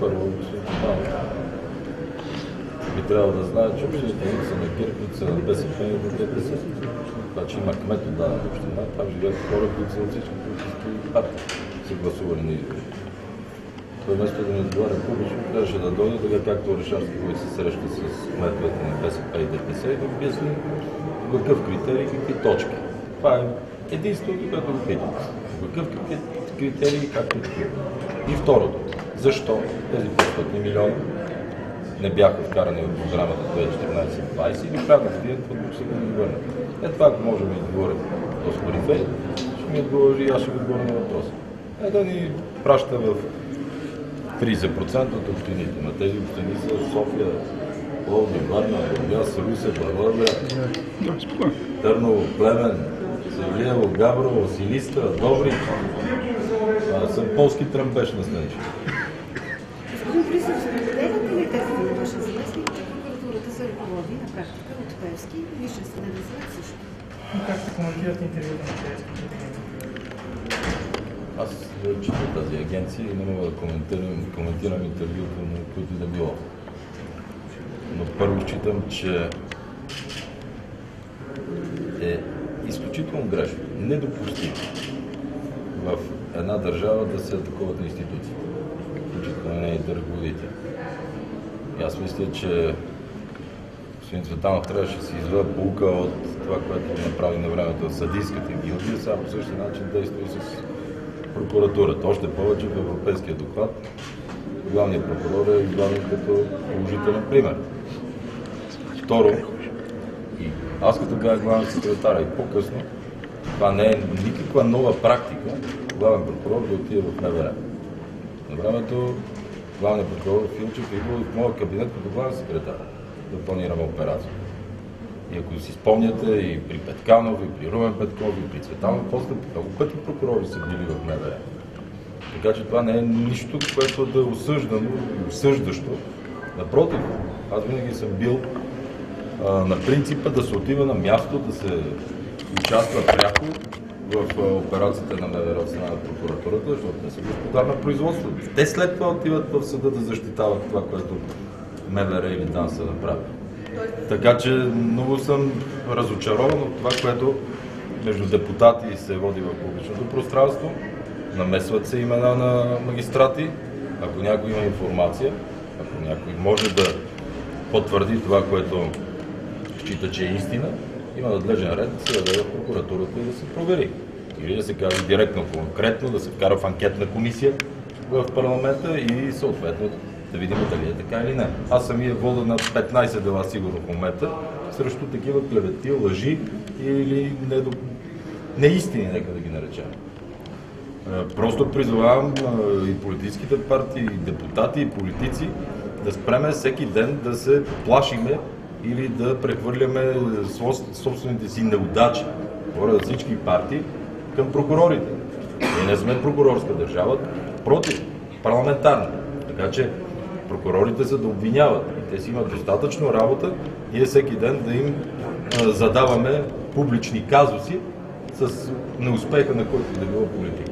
Първо, би трябвало да знае, че общините са на ГЕРБ, които са на БСП и на ДПС. Това, че има кмет от дадена община, там живеят хора, които са от всички политически партии, са гласували на избори. Той вместо да ни отговаря публично, трябваше да дойде, така както Орешарски, който се среща с кметовете на БСП и ДПС, и да обясни какъв критерий и какви точки. Това е единственото, което го питам. Какъв критерий и как точки. И второто, защо тези 500 милиона не бяха вкарани в програмата 2014-2020 или правда година, като ще го върнат. Това, ако можем да отговорим този корифей, ще ми отговори и аз ще го отговоря на въпроса. Да ни праща в 30% от общините. На тези общини са София, Пловдив, Варна, Бургас, Русе, Благоевград, Търново, Плевен, Севлиево, Габрово, Силистра, Добрич. Съм полски тръмпеш на Сненче. Господин Борисов, споделяте ли тези на вашия заместник, че прокуратурата се ръководи на практика от Певски и Висшия съдебен съвет също? И как се коментират интервюта на Певски? Аз чета тази агенция и не мога да коментирам интервюта на които да било. Но първо считам, че е изключително грешно, недопустимо в една държава да се атакуват на институции, включително на нейните ръководители. И аз мисля, че господин Цветанов трябваше да се изведе поука от това, което направи на времето в съдийската гилдия, сега по същия начин действа и с прокуратурата. Още повече в европейския доклад главният прокурор е изваден като положителен пример. Второ, и аз като бях главен секретар и по-късно, това не е никаква нова практика главен прокурор да отиде в МВР. На времето главният прокурор Филчев е идвал в моя кабинет като главен секретар да планираме операция. И ако си спомняте, и при Петканов, и при Румен Петков, и при Цветанов, после много пъти прокурори са били в МВР. Така че това не е нищо, което да е осъждано и осъждащо. Напротив, аз винаги съм бил на принципа да се отива на място, да се участва пряко в операциите на МВР от страна на прокуратурата, защото те са господар на производство. Те след това отиват в съда да защитават това, което МВР или ДАН са направили. Така че много съм разочарован от това, което между депутати се води в публичното пространство. Намесват се имена на магистрати. Ако някой има информация, ако някой може да потвърди това, което счита, че е истина, има надлежен ред да се даде в прокуратурата и да се провери. Или да се каже директно, конкретно, да се вкара в анкетна комисия в парламента и съответно да видим дали е така или не. Аз самия вода на 15 дела сигурно в момента срещу такива клевети, лъжи или неистини, нека да ги наречем. Просто призовавам и политическите партии, и депутати, и политици да спреме всеки ден да се плашиме или да прехвърляме собствените си неудачи, говоря за всички партии, към прокурорите. Ние не сме прокурорска държава, против, парламентарна. Така че прокурорите са да обвиняват. И те си имат достатъчно работа, ние всеки ден да им задаваме публични казуси с неуспеха на който да било политика.